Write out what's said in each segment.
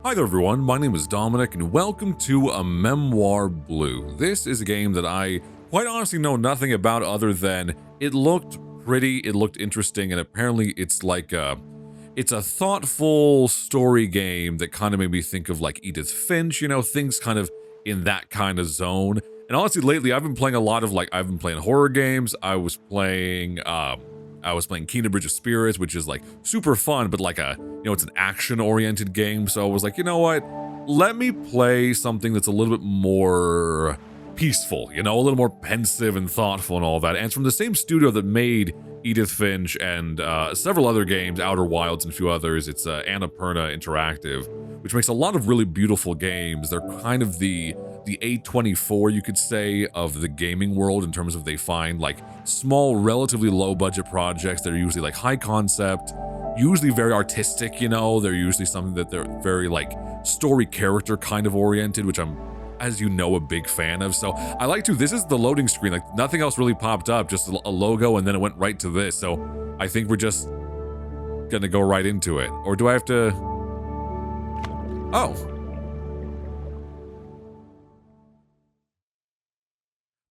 Hi there everyone, my name is Dominic and welcome to a Memoir Blue. This is a game that I quite honestly know nothing about other than it looked pretty, it looked interesting, and apparently it's a thoughtful story game that kind of made me think of like Edith Finch, things kind of in that kind of zone. And honestly lately I've been playing a lot of I've been playing horror games. I was playing Kingdom Bridge of Spirits, which is like super fun, but it's an action-oriented game. So I was like, you know what? Let me play something that's a little bit more peaceful, a little more pensive and thoughtful and all that. And it's from the same studio that made Edith Finch and several other games, Outer Wilds and a few others. It's Annapurna Interactive, which makes a lot of really beautiful games. They're kind of the A24, you could say, of the gaming world in terms of they find like small, relatively low budget projects that are usually like high concept, usually very artistic, they're usually something that they're very like story character kind of oriented, which I'm, as you know, a big fan of. So I like to, this is the loading screen, like nothing else really popped up, just a logo, and then it went right to this. So I think we're just gonna go right into it. Or do I have to? Oh.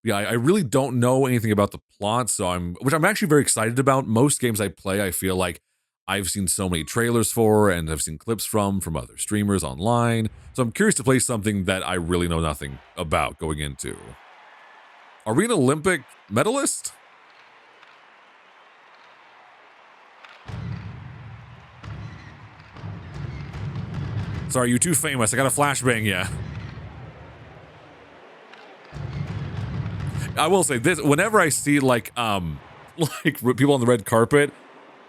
Yeah, I really don't know anything about the plot, which I'm actually very excited about. Most games I play, I feel like I've seen so many trailers for, and I've seen clips from other streamers online. So I'm curious to play something that I really know nothing about going into. Are we an Olympic medalist? Sorry, you're too famous. I gotta flashbang ya. I will say this, whenever I see like people on the red carpet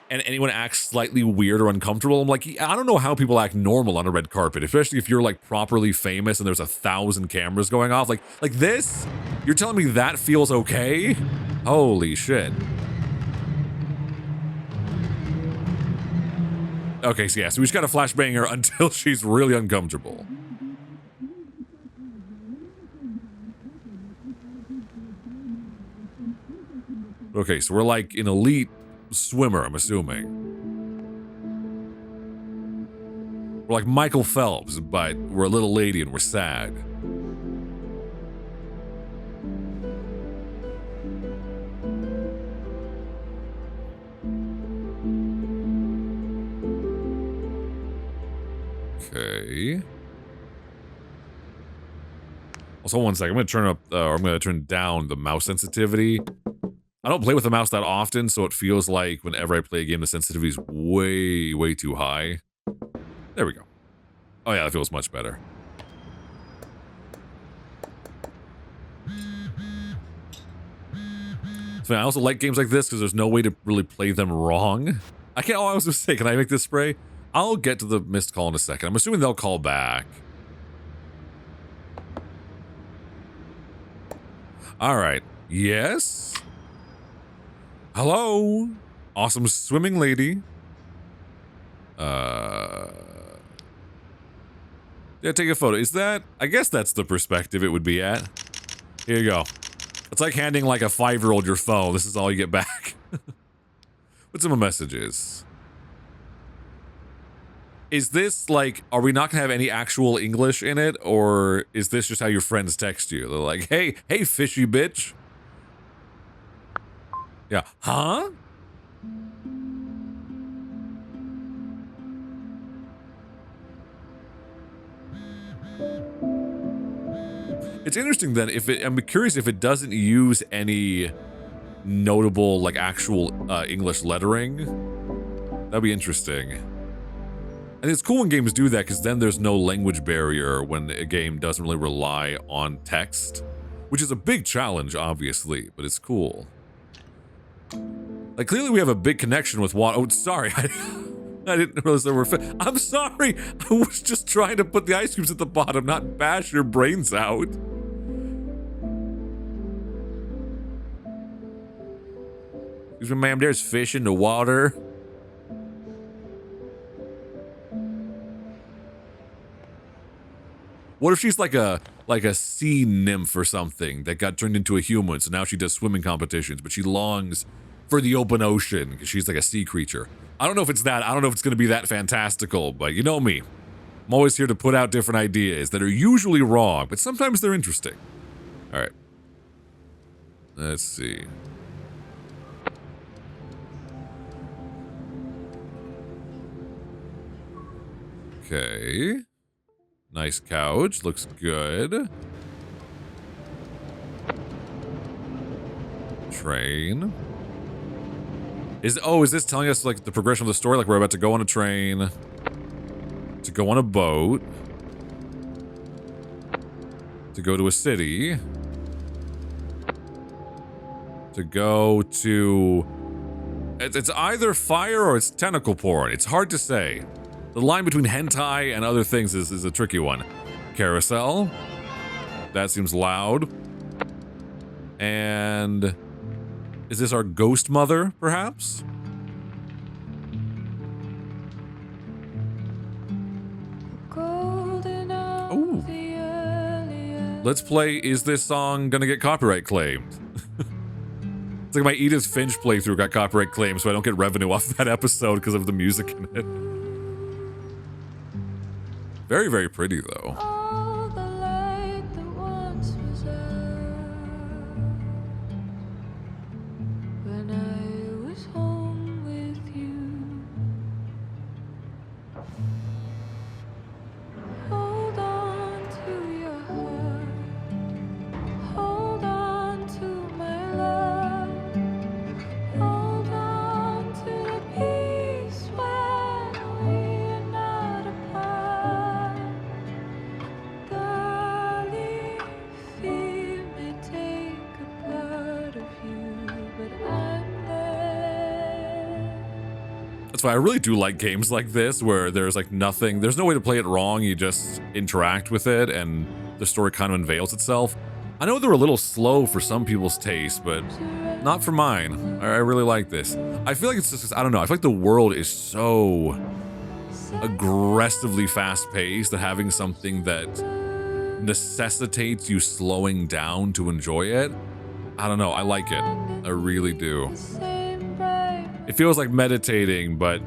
and anyone acts slightly weird or uncomfortable, I'm like, I don't know how people act normal on a red carpet, especially if you're like properly famous and there's 1,000 cameras going off. Like this, you're telling me that feels okay? Holy shit. Okay, so yeah, so we just gotta flashbang her until she's really uncomfortable. Okay, so we're like an elite swimmer, I'm assuming. We're like Michael Phelps, but we're a little lady and we're sad. Okay. Also, one second. I'm gonna turn up, or I'm gonna turn down the mouse sensitivity. I don't play with the mouse that often, so it feels like whenever I play a game, the sensitivity is way, way too high. There we go. Oh yeah, that feels much better. So I also like games like this because there's no way to really play them wrong. I can't, I was gonna say, can I make this spray? I'll get to the missed call in a second. I'm assuming they'll call back. All right. Yes? Hello? Awesome swimming lady. Yeah, take a photo. Is that, I guess that's the perspective it would be at. Here you go. It's like handing like a 5-year-old your phone. This is all you get back. What's some messages? Is this like, are we not gonna have any actual English in it? Or is this just how your friends text you? They're like, hey fishy bitch. Yeah, huh? It's interesting then, I'm curious if it doesn't use any notable like actual English lettering. That'd be interesting. And it's cool when games do that because then there's no language barrier when a game doesn't really rely on text, which is a big challenge, obviously, but it's cool. Like, clearly we have a big connection with water. Oh, sorry. I didn't realize there were I'm sorry. I was just trying to put the ice cubes at the bottom, not bash your brains out. Excuse me, ma'am, there's fish in the water. What if she's like a sea nymph or something that got turned into a human, so now she does swimming competitions, but she longs for the open ocean because she's like a sea creature. I don't know if it's that. I don't know if it's going to be that fantastical, but you know me. I'm always here to put out different ideas that are usually wrong, but sometimes they're interesting. All right. Let's see. Okay. Nice couch. Looks good. Train. Is this telling us like the progression of the story? Like we're about to go on a train, to go on a boat, to go to a city, to go to... It's either fire or it's tentacle porn. It's hard to say. The line between hentai and other things is a tricky one. Carousel. That seems loud. And... is this our ghost mother, perhaps? Oh. Let's play Is This Song Gonna Get Copyright Claimed? It's like my Edith Finch playthrough got copyright claimed, so I don't get revenue off that episode because of the music in it. Very, very pretty, though. That's why I really do like games like this, where there's like nothing, there's no way to play it wrong, you just interact with it and the story kind of unveils itself. I know they're a little slow for some people's taste, but not for mine. I really like this. I feel like it's just, I don't know, I feel like the world is so aggressively fast-paced that having something that necessitates you slowing down to enjoy it, I don't know, I like it. I really do. It feels like meditating, but,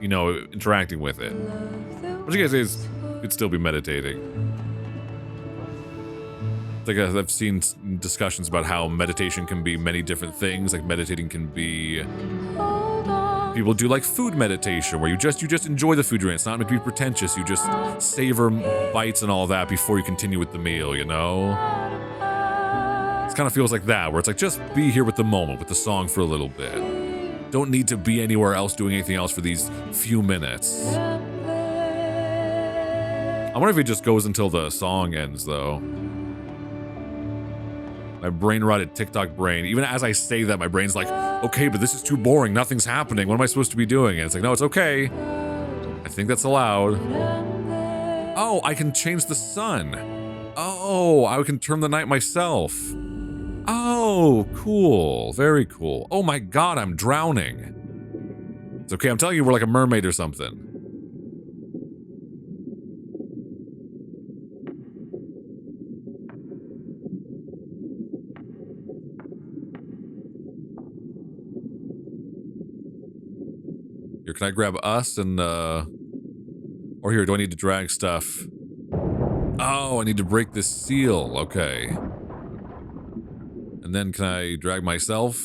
you know, interacting with it. Which I guess is, could still be meditating. Like I've seen discussions about how meditation can be many different things. Like meditating can be, people do like food meditation, where you just enjoy the food you're in. It's not meant to be pretentious. You just savor bites and all that before you continue with the meal, you know? It kind of feels like that, where it's like, just be here with the moment, with the song for a little bit. Don't need to be anywhere else doing anything else for these few minutes. I wonder if it just goes until the song ends, though. My brain-rotted TikTok brain, even as I say that, my brain's like, okay, but this is too boring, nothing's happening, what am I supposed to be doing? And it's like, no, it's okay. I think that's allowed. Oh, I can change the sun. Oh, I can turn the night myself. Oh, cool. Very cool. Oh my god, I'm drowning. It's okay, I'm telling you we're like a mermaid or something. Here, can I grab us and, or here, do I need to drag stuff? Oh, I need to break this seal. Okay. And then can I drag myself?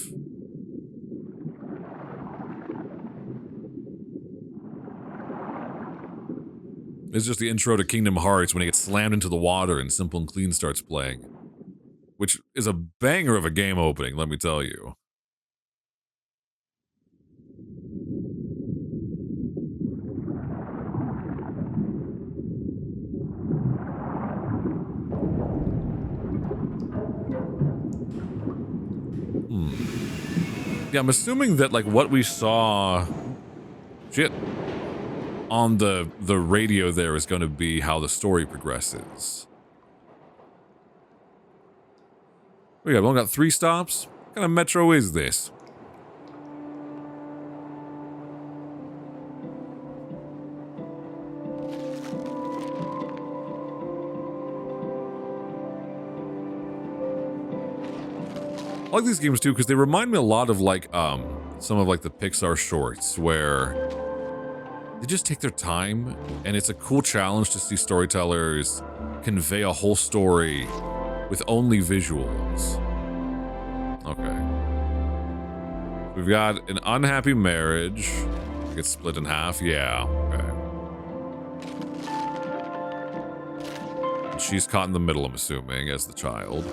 It's just the intro to Kingdom Hearts when he gets slammed into the water and Simple and Clean starts playing. Which is a banger of a game opening, let me tell you. Yeah, I'm assuming that like what we saw, on the radio there is going to be how the story progresses. We only got 3 stops. What kind of metro is this? I like these games too because they remind me a lot of like some of like the Pixar shorts where They just take their time, and it's a cool challenge to see storytellers convey a whole story with only visuals. Okay. We've got an unhappy marriage. Gets split in half. Yeah. Okay. And she's caught in the middle, I'm assuming, as the child.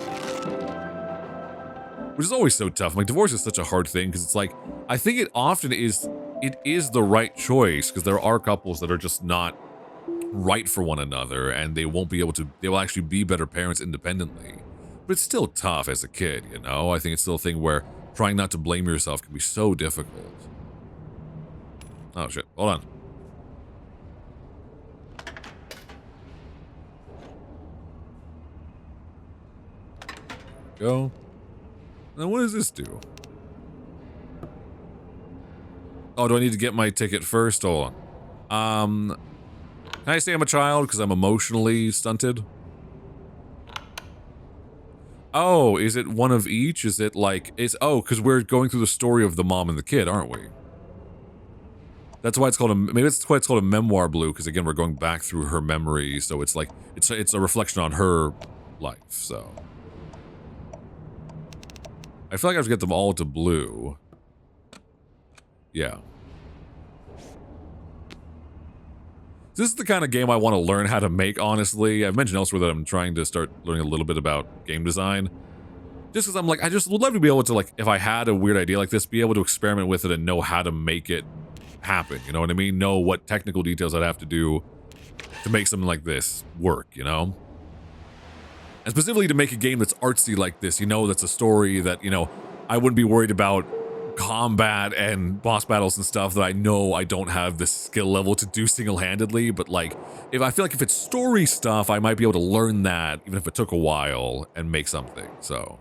Which is always so tough. Like, divorce is such a hard thing because it's like, I think it often is, it is the right choice because there are couples that are just not right for one another and they won't be able to, they will actually be better parents independently. But it's still tough as a kid, you know? I think it's still a thing where trying not to blame yourself can be so difficult. Oh shit, hold on. Go. Now what does this do? Oh, do I need to get my ticket first? Hold on. Can I say I'm a child because I'm emotionally stunted? Oh, is it one of each? Is it like, oh, because we're going through the story of the mom and the kid, aren't we? That's why it's called maybe that's why it's called a memoir blue, because again, we're going back through her memories, so it's like, it's a reflection on her life, so. I feel like I have to get them all to blue. Yeah. This is the kind of game I want to learn how to make, honestly. I've mentioned elsewhere that I'm trying to start learning a little bit about game design. Just because I'm like, I just would love to be able to, like, if I had a weird idea like this, be able to experiment with it and know how to make it happen, you know what I mean? Know what technical details I'd have to do to make something like this work, you know? And specifically to make a game that's artsy like this, you know, that's a story that, you know, I wouldn't be worried about combat and boss battles and stuff that I know I don't have the skill level to do single-handedly, but like, if I feel like if it's story stuff, I might be able to learn that, even if it took a while, and make something, so.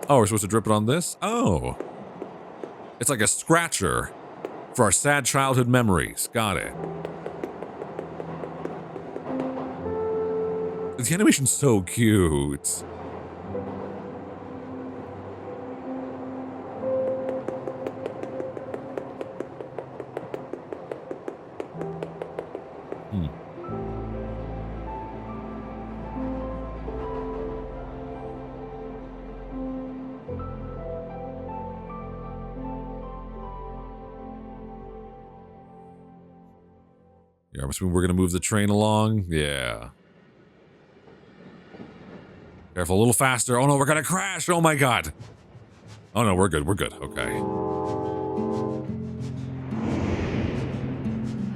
Oh, we're supposed to drip it on this? Oh. It's like a scratcher for our sad childhood memories. Got it. The animation's so cute. Yeah, I'm assuming we're gonna move the train along. Yeah. Careful, a little faster. Oh no, we're gonna crash. Oh my god. Oh no, we're good. We're good. Okay.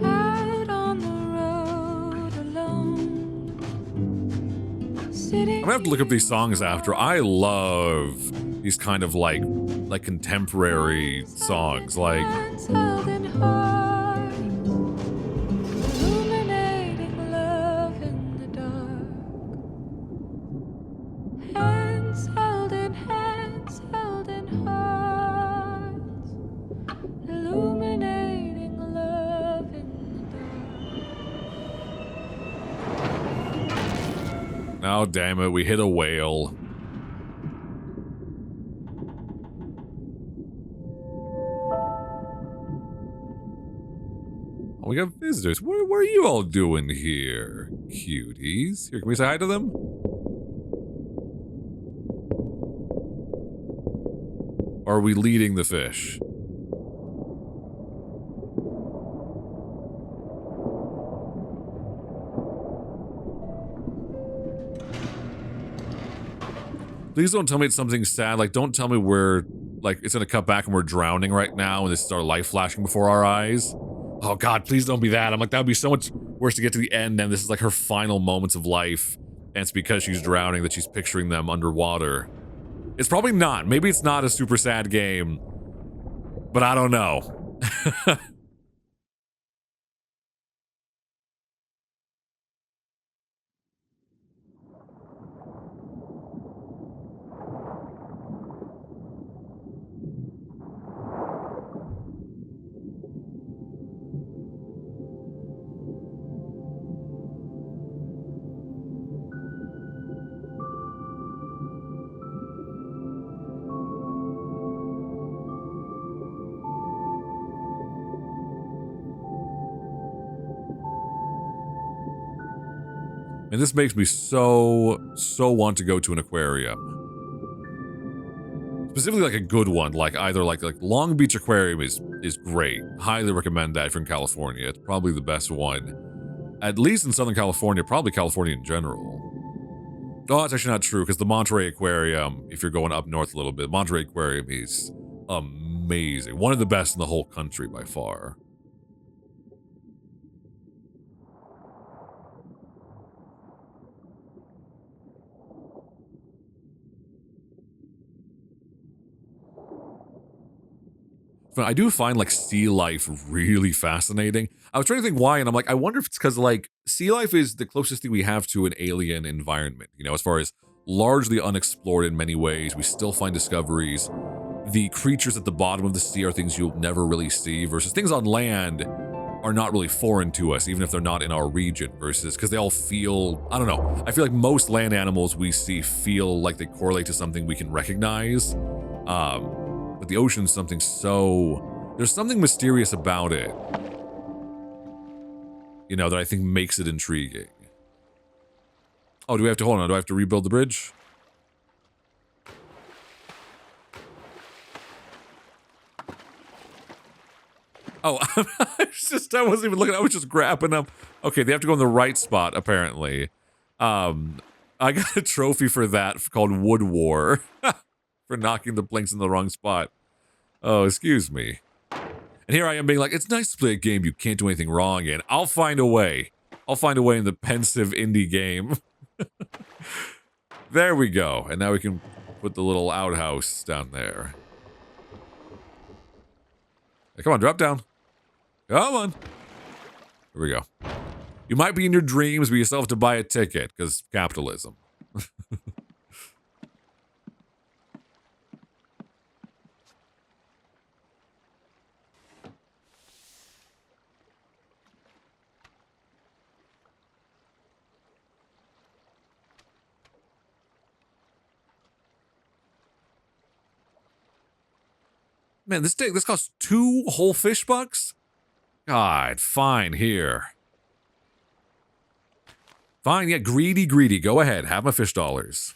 Out on the road alone, I'm gonna have to look up these songs after. I love these kind of like contemporary songs. Like, illuminating love in the dark. Hands held in hearts, illuminating love in the dark. oh damn it, we hit a whale. Oh, we got visitors. What are you all doing here, cuties? Here, can we say hi to them? Or are we leading the fish? Please don't tell me it's something sad. Like, don't tell me we're, like, it's gonna cut back and we're drowning right now and this is our life flashing before our eyes. Oh god, please don't be that. I'm like, that would be so much worse to get to the end and this is like her final moments of life and it's because she's drowning that she's picturing them underwater. It's probably not. Maybe it's not a super sad game, but I don't know. And this makes me so want to go to an aquarium. Specifically like a good one, like either like Long Beach Aquarium is great. Highly recommend that if you're in California. It's probably the best one. At least in Southern California, probably California in general. Oh, that's actually not true, because the Monterey Aquarium, if you're going up north a little bit, Monterey Aquarium is amazing. One of the best in the whole country by far. I do find like sea life really fascinating. I was trying to think why, and I'm like, I wonder if it's because like sea life is the closest thing we have to an alien environment, you know, as far as largely unexplored in many ways. We still find discoveries. The creatures at the bottom of the sea are things you'll never really see, versus things on land are not really foreign to us, even if they're not in our region, versus because they all feel, I don't know, I feel like most land animals we see feel like they correlate to something we can recognize. But the ocean's something so, there's something mysterious about it, you know, that I think makes it intriguing. Oh, do we have to, hold on, do I have to rebuild the bridge? Oh, I wasn't even looking, I was just grabbing them. Okay, they have to go in the right spot, apparently. I got a trophy for that called Wood War. For knocking the planks in the wrong spot. Oh, excuse me. And here I am being like, it's nice to play a game you can't do anything wrong in. I'll find a way. I'll find a way in the pensive indie game. There we go. And now we can put the little outhouse down there. Hey, come on, drop down. Come on. Here we go. You might be in your dreams, but you still have to buy a ticket, because capitalism. Man, this costs 2 whole fish bucks? God, fine, here. Fine, yeah, greedy. Go ahead, have my fish dollars.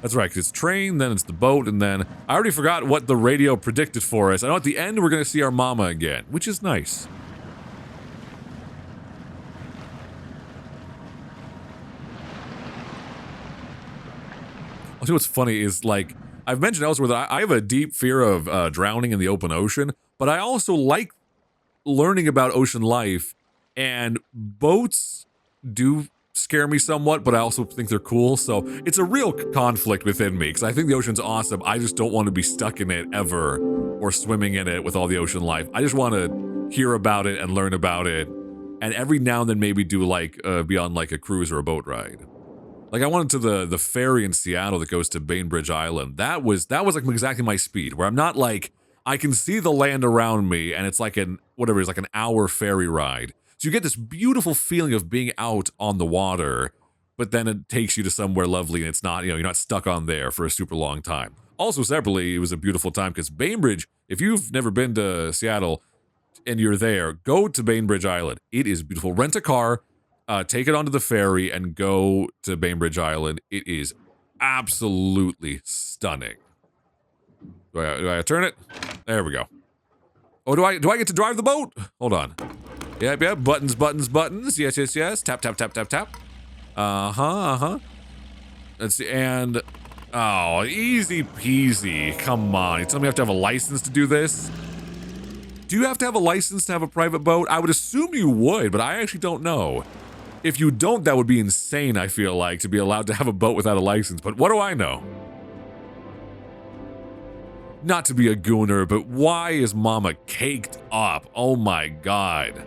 That's right, because it's train, then it's the boat, and then I already forgot what the radio predicted for us. I know at the end we're going to see our mama again, which is nice. I'll tell you what's funny is, like, I've mentioned elsewhere that I have a deep fear of drowning in the open ocean, but I also like learning about ocean life, and boats do scare me somewhat, but I also think they're cool, so it's a real conflict within me, because I think the ocean's awesome. I just don't want to be stuck in it ever, or swimming in it with all the ocean life. I just want to hear about it and learn about it, and every now and then maybe do, like, be on, like, a cruise or a boat ride. Like, I went to the ferry in Seattle that goes to Bainbridge Island. That was like exactly my speed, where I'm not like, I can see the land around me, and it's like an hour ferry ride. So you get this beautiful feeling of being out on the water, but then it takes you to somewhere lovely, and it's not, you know, you're not stuck on there for a super long time. Also, separately, it was a beautiful time, because Bainbridge, if you've never been to Seattle and you're there, go to Bainbridge Island. It is beautiful. Rent a car. Take it onto the ferry and go to Bainbridge Island. It is absolutely stunning. Do I turn it? There we go. Oh, do I get to drive the boat? Hold on. Yep. Buttons. Yes. Tap. Uh-huh. Let's see, and oh, easy peasy. Come on. You tell me I have to have a license to do this? Do you have to have a license to have a private boat? I would assume you would, but I actually don't know. If you don't, that would be insane, I feel like, to be allowed to have a boat without a license. But what do I know? Not to be a gooner, but why is Mama caked up? Oh my God.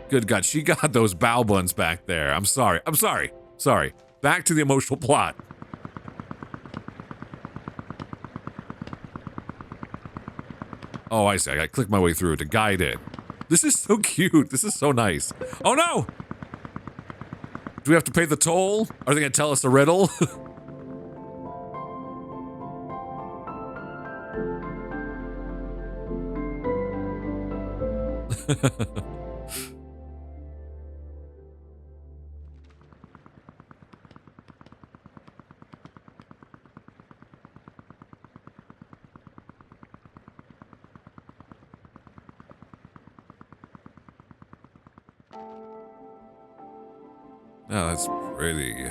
Good God, she got those bow buns back there. I'm sorry. Back to the emotional plot. Oh, I see. I gotta click my way through to guide it. This is so cute. This is so nice. Oh no! Do we have to pay the toll? Are they gonna tell us a riddle? Oh, that's pretty.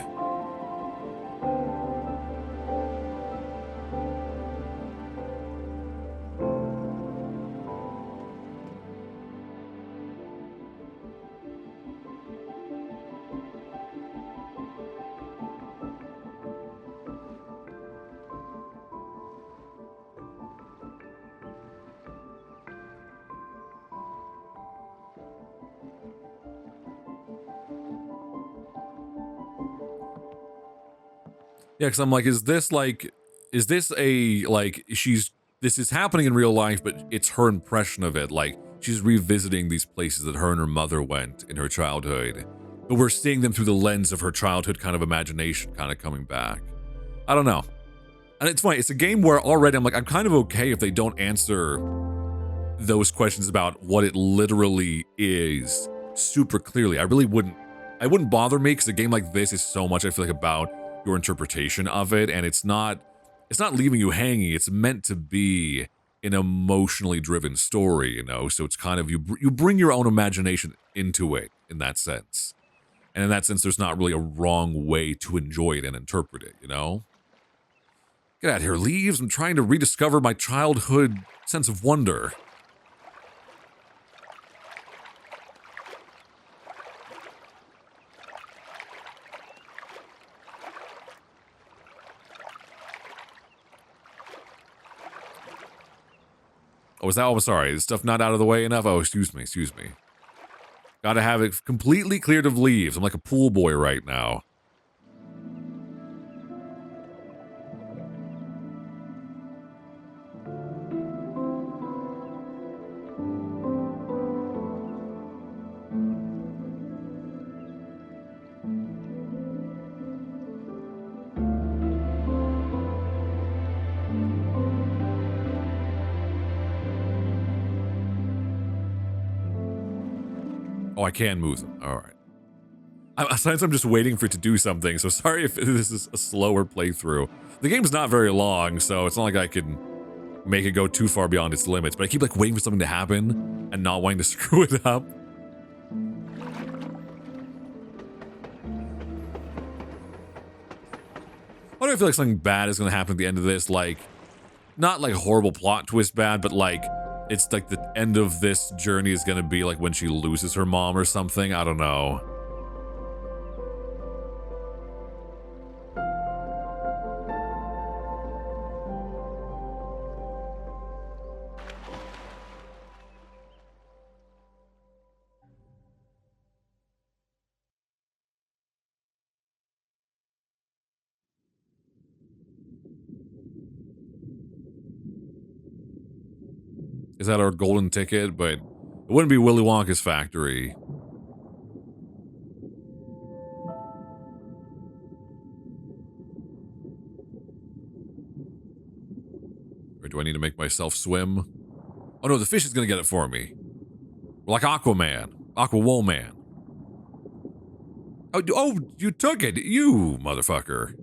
Yeah, because I'm like, is this a, like, this is happening in real life, but it's her impression of it. Like, she's revisiting these places that her and her mother went in her childhood, but we're seeing them through the lens of her childhood kind of imagination kind of coming back. I don't know. And it's funny, it's a game where already I'm like, I'm kind of okay if they don't answer those questions about what it literally is super clearly. I wouldn't bother me, because a game like this is so much, I feel like, about your interpretation of it, and it's not leaving you hanging. It's meant to be an emotionally driven story, you know, so it's kind of, you bring your own imagination into it in that sense. And in that sense, there's not really a wrong way to enjoy it and interpret it, you know? Get out of here, leaves. I'm trying to rediscover my childhood sense of wonder. Oh, is that? Oh, sorry. Is stuff not out of the way enough? Oh, excuse me. Gotta have it completely cleared of leaves. I'm like a pool boy right now. Oh, I can move them. All right. Sometimes I'm just waiting for it to do something, so sorry if this is a slower playthrough. The game's not very long, so it's not like I can make it go too far beyond its limits, but I keep like waiting for something to happen and not wanting to screw it up. Why do I feel like something bad is going to happen at the end of this? Like, not like horrible plot twist bad, but like, it's like the end of this journey is going to be like when she loses her mom or something. I don't know. Is that our golden ticket? But it wouldn't be Willy Wonka's factory. Or do I need to make myself swim? Oh no, the fish is gonna get it for me. Like Aquaman. Aqua Woman. Oh, you took it, you motherfucker.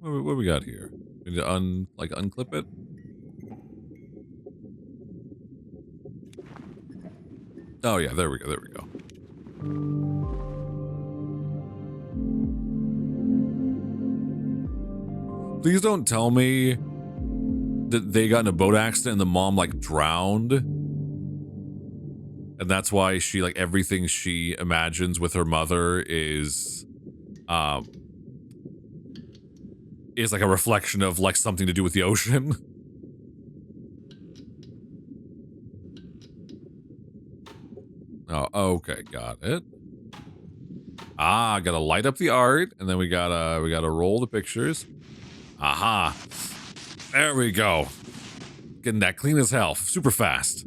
What we got here? Need to unclip it? Oh yeah, there we go. Please don't tell me that they got in a boat accident and the mom like drowned. And that's why she, like, everything she imagines with her mother is is like a reflection of like something to do with the ocean. Oh, okay, got it. Ah, gotta light up the art, and then we gotta roll the pictures. Aha. There we go. Getting that clean as hell, super fast.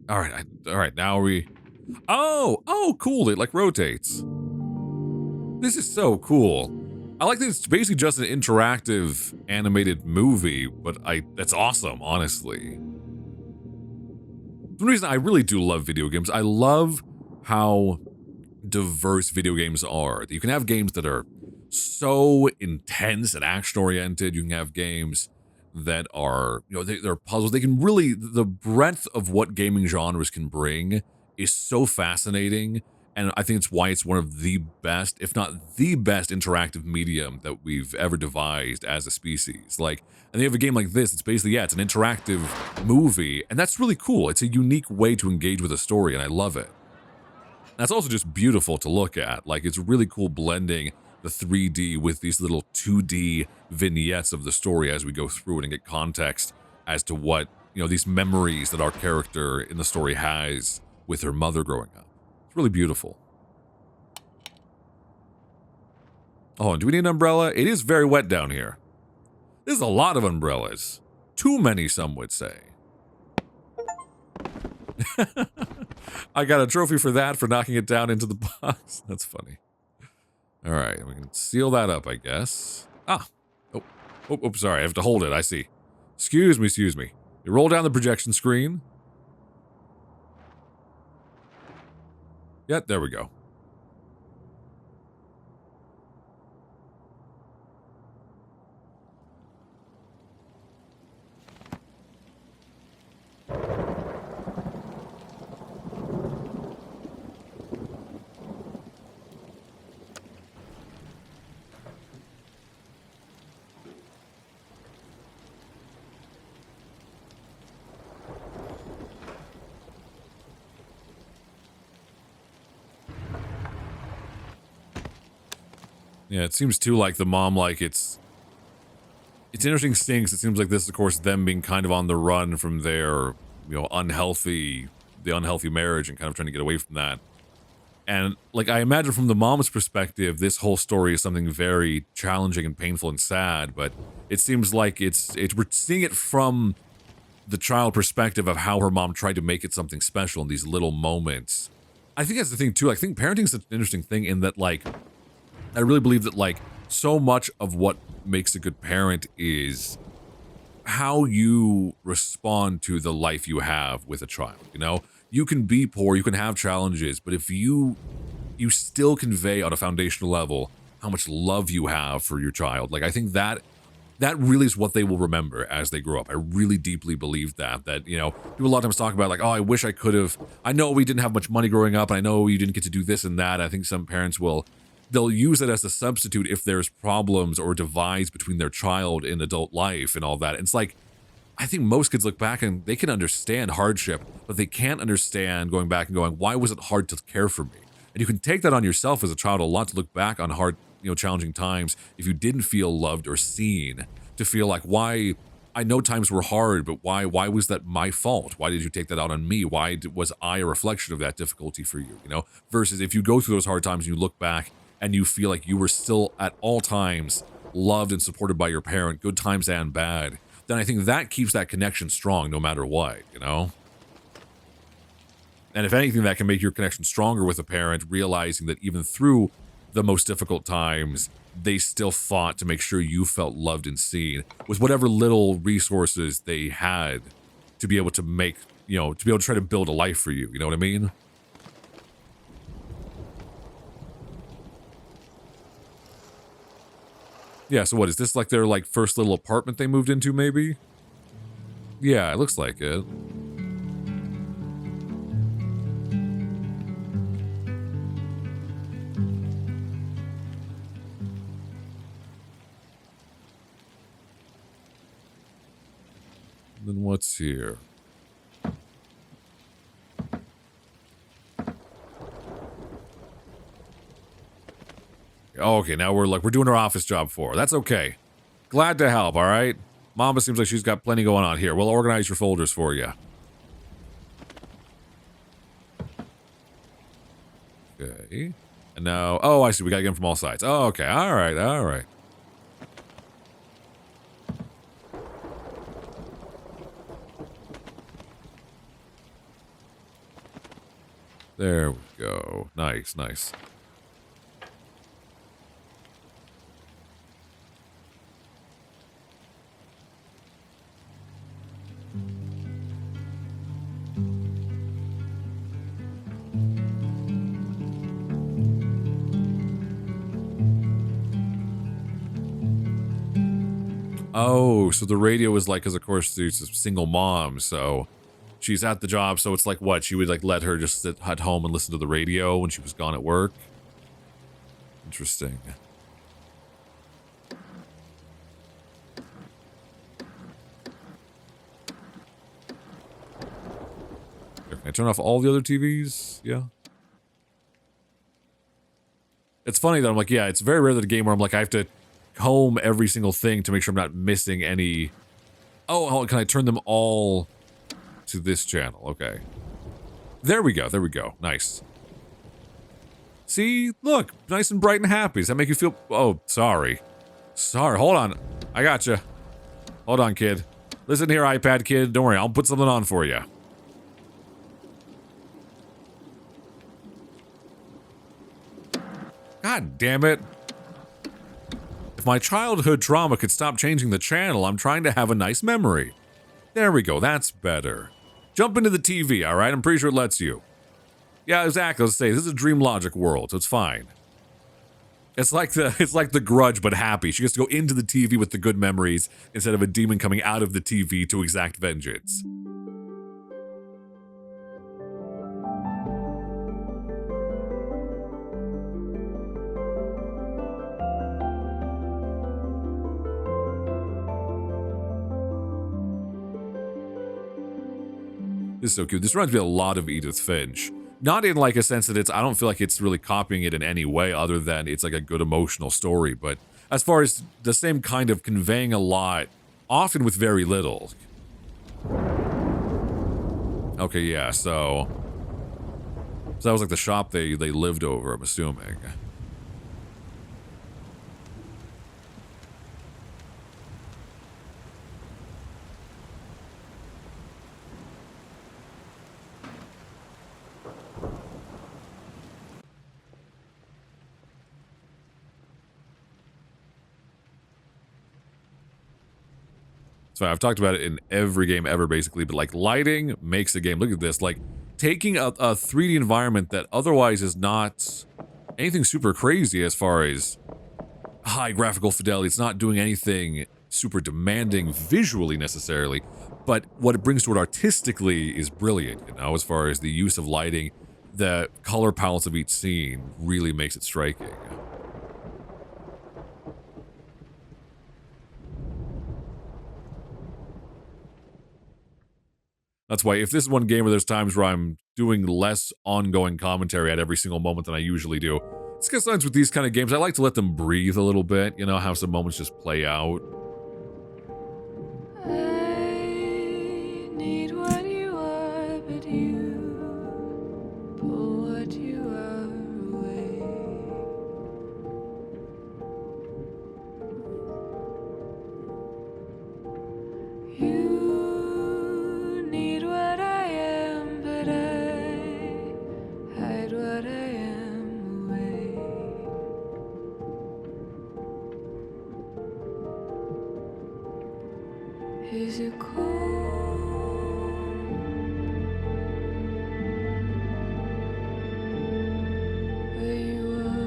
All right, now we... Oh, cool, it like rotates. This is so cool. I like that it's basically just an interactive animated movie, but that's awesome, honestly. For some reason, I really do love video games. I love how diverse video games are. You can have games that are so intense and action-oriented. You can have games that are, they're puzzles. They can really, the breadth of what gaming genres can bring is so fascinating. And I think it's why it's one of the best, if not the best interactive medium that we've ever devised as a species. Like, and you have a game like this, it's basically, it's an interactive movie, and that's really cool. It's a unique way to engage with a story, and I love it. That's also just beautiful to look at. Like, it's really cool blending the 3D with these little 2D vignettes of the story as we go through it and get context as to what, these memories that our character in the story has with her mother growing up. It's really beautiful. Oh, and do we need an umbrella? It is very wet down here. There's a lot of umbrellas. Too many, some would say. I got a trophy for that, for knocking it down into the box. That's funny. All right, we can seal that up, I guess. Ah. Oh, sorry, I have to hold it, I see. Excuse me. You roll down the projection screen. Yeah, there we go. Yeah, it seems too like the mom, like it's interesting seeing, 'cause it seems like this, of course, them being kind of on the run from their, the unhealthy marriage and kind of trying to get away from that. And like, I imagine from the mom's perspective, this whole story is something very challenging and painful and sad, but it seems like we're seeing it from the child perspective of how her mom tried to make it something special in these little moments. I think that's the thing too. I think parenting is such an interesting thing in that, like, I really believe that, like, so much of what makes a good parent is how you respond to the life you have with a child. You can be poor, you can have challenges, but if you still convey on a foundational level how much love you have for your child, like, I think that really is what they will remember as they grow up. I really deeply believe that people a lot of times talk about, like, oh, I wish I could have, I know we didn't have much money growing up, and I know you didn't get to do this and that. I think some parents they'll use it as a substitute if there's problems or divides between their child in adult life and all that. And it's like, I think most kids look back and they can understand hardship, but they can't understand going back and going, why was it hard to care for me? And you can take that on yourself as a child a lot, to look back on hard, challenging times if you didn't feel loved or seen, to feel like, why, I know times were hard, but why was that my fault? Why did you take that out on me? Why was I a reflection of that difficulty for you? Versus if you go through those hard times and you look back and you feel like you were still at all times loved and supported by your parent, good times and bad, then I think that keeps that connection strong no matter what, And if anything, that can make your connection stronger with a parent, realizing that even through the most difficult times, they still fought to make sure you felt loved and seen with whatever little resources they had to be able to make, to be able to try to build a life for you. You know what I mean? Yeah, so what, is this like their, like, first little apartment they moved into, maybe? Yeah, it looks like it. Then what's here? Okay, now we're doing our office job for her. That's okay. Glad to help, all right? Mama seems like she's got plenty going on here. We'll organize your folders for you. Okay. And now, oh, I see. We got to get them from all sides. Oh, okay. All right. All right. There we go. Nice, nice. Oh, so the radio is like, because of course there's a single mom, so she's at the job, so it's like what? She would like let her just sit at home and listen to the radio when she was gone at work? Interesting. Can I turn off all the other TVs? Yeah. It's funny that I'm like, yeah, it's very rare that a game where I'm like, I have to comb every single thing to make sure I'm not missing any. Oh, can I turn them all to this channel? Okay. There we go. There we go. Nice. See? Look. Nice and bright and happy. Does that make you feel... Oh, sorry. Sorry. Hold on. I gotcha. Hold on, kid. Listen here, iPad kid. Don't worry. I'll put something on for you. God damn it. If my childhood trauma could stop changing the channel, I'm trying to have a nice memory. There we go, that's better. Jump into the TV, alright? I'm pretty sure it lets you. Yeah, exactly, let's say, this is a dream logic world, so it's fine. It's like the Grudge, but happy. She gets to go into the TV with the good memories, instead of a demon coming out of the TV to exact vengeance. This is so cute. This reminds me a lot of Edith Finch. Not in like a sense that I don't feel like it's really copying it in any way other than it's like a good emotional story, but as far as the same kind of conveying a lot, often with very little. Okay, yeah, so that was like the shop they lived over, I'm assuming. So I've talked about it in every game ever, basically, but like lighting makes a game. Look at this, like taking a 3D environment that otherwise is not anything super crazy as far as high graphical fidelity. It's not doing anything super demanding visually necessarily, but what it brings to it artistically is brilliant, you know, as far as the use of lighting, the color palettes of each scene really makes it striking. That's why if this is one game where there's times where I'm doing less ongoing commentary at every single moment than I usually do, it's because sometimes with these kind of games, I like to let them breathe a little bit, you know, have some moments just play out. I need what you are, but you pull what you are away. You need what I am, but I hide what I am away. Is it cold where you are?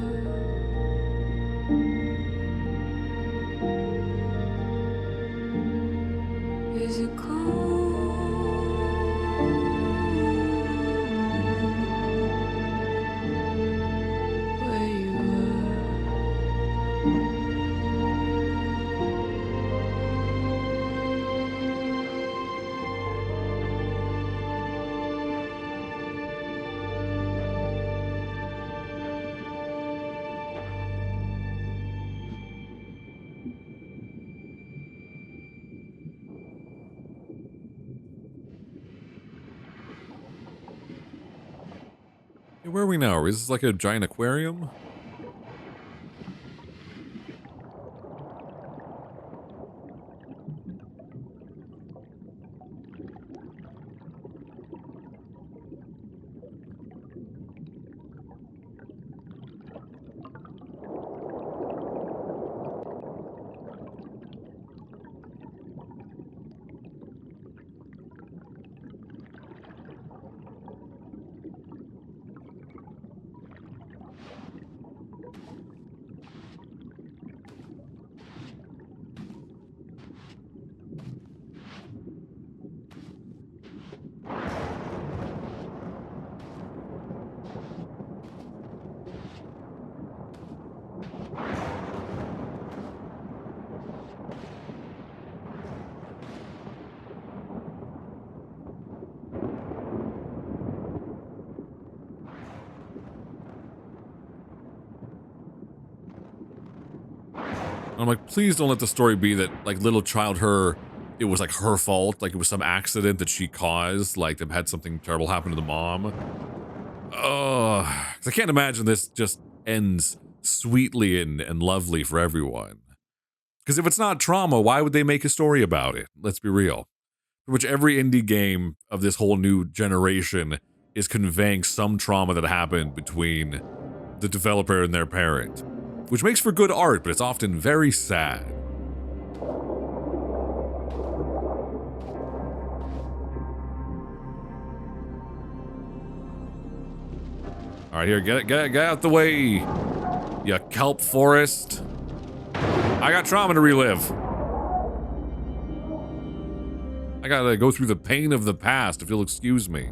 Is it cold where you are? where are we now? Is this like a giant aquarium? I'm like, please don't let the story be that, like, little child her, it was, like, her fault. Like, it was some accident that she caused. Like, they've had something terrible happen to the mom. Ugh. 'Cause I can't imagine this just ends sweetly and lovely for everyone. Because if it's not trauma, why would they make a story about it? Let's be real. For which every indie game of this whole new generation is conveying some trauma that happened between the developer and their parent. Which makes for good art, but it's often very sad. All right, here, get out the way, you kelp forest. I got trauma to relive. I gotta go through the pain of the past, if you'll excuse me.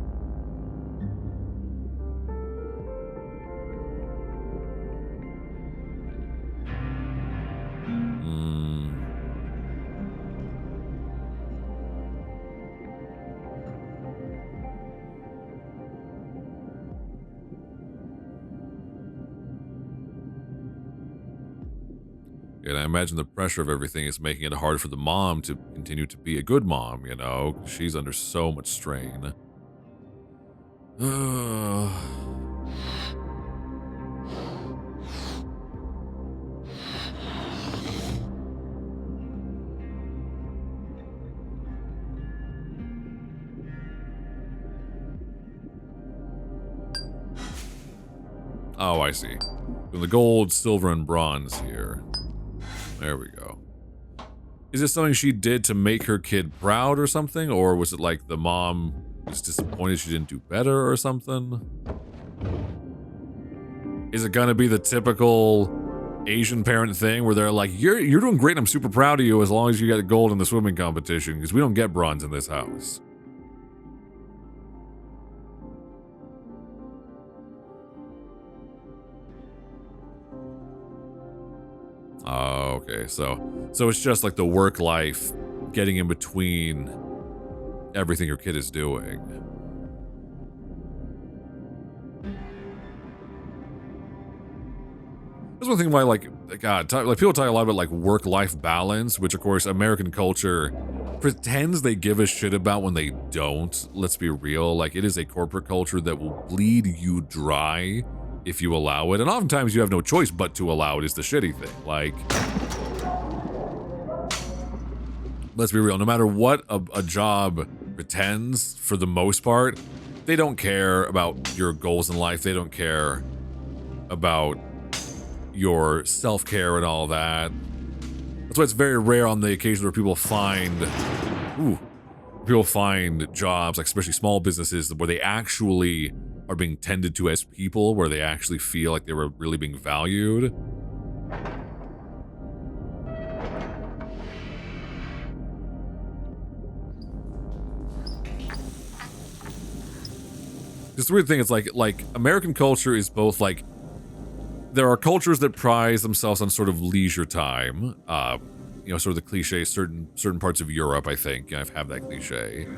And I imagine the pressure of everything is making it hard for the mom to continue to be a good mom, you know? She's under so much strain. Oh, I see. So the gold, silver, and bronze here. There we go. Is this something she did to make her kid proud or something? Or was it like the mom was disappointed she didn't do better or something? Is it gonna be the typical Asian parent thing where they're like, you're doing great, I'm super proud of you as long as you get gold in the swimming competition, because we don't get bronze in this house. Oh, okay, so it's just like the work life getting in between everything your kid is doing. That's one thing why, like, God, like people talk a lot about like work-life balance, which of course American culture pretends they give a shit about when they don't. Let's be real, like it is a corporate culture that will bleed you dry if you allow it, and oftentimes you have no choice but to allow it. Is the shitty thing. Like, let's be real, no matter what a job pretends, for the most part, they don't care about your goals in life. They don't care about your self-care and all that. That's why it's very rare on the occasion where people find jobs, like especially small businesses, where they actually are being tended to as people, where they actually feel like they were really being valued. This weird thing is like American culture is both like, there are cultures that prize themselves on sort of leisure time, you know, sort of the cliche. Certain parts of Europe, I think, have that cliche.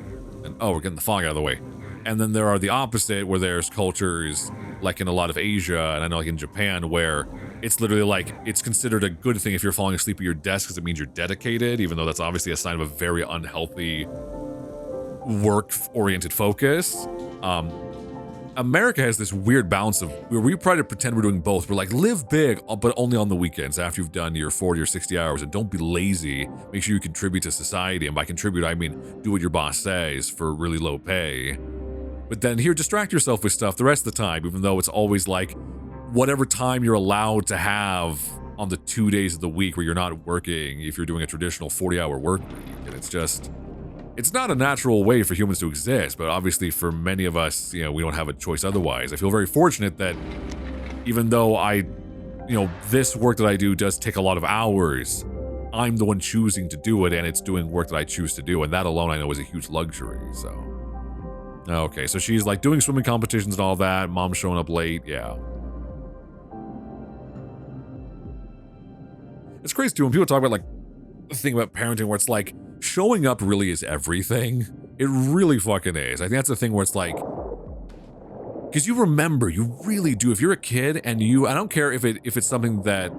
And oh, we're getting the fog out of the way. And then there are the opposite, where there's cultures like in a lot of Asia, and I know like in Japan, where it's literally like it's considered a good thing if you're falling asleep at your desk because it means you're dedicated, even though that's obviously a sign of a very unhealthy work-oriented focus. America has this weird balance of where we try to pretend we're doing both. We're like, live big, but only on the weekends after you've done your 40 or 60 hours, and don't be lazy. Make sure you contribute to society. And by contribute, I mean do what your boss says for really low pay. But then here, distract yourself with stuff the rest of the time, even though it's always like whatever time you're allowed to have on the 2 days of the week where you're not working, if you're doing a traditional 40-hour work week. And it's not a natural way for humans to exist, but obviously for many of us, we don't have a choice otherwise. I feel very fortunate that even though this work that I do does take a lot of hours, I'm the one choosing to do it, and it's doing work that I choose to do, and that alone I know is a huge luxury, so. Okay, so she's like doing swimming competitions and all that, mom's showing up late, yeah. It's crazy too when people talk about like the thing about parenting where it's like showing up really is everything. It really fucking is. I think that's the thing where it's like, because you remember, you really do. If you're a kid and I don't care if it's something that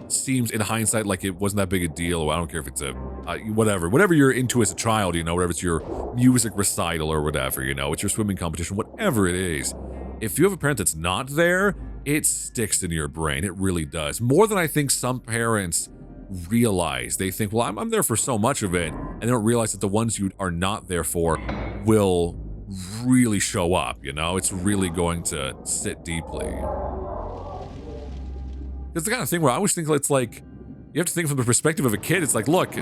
seems in hindsight like it wasn't that big a deal, or I don't care if it's a whatever you're into as a child, whether it's your music recital or whatever, it's your swimming competition, whatever it is. If you have a parent that's not there, it sticks in your brain. It really does. More than I think some parents realize. They think, well, I'm there for so much of it, and they don't realize that the ones you are not there for will really show up, It's really going to sit deeply. It's the kind of thing where I always think it's like, you have to think from the perspective of a kid. It's like, look,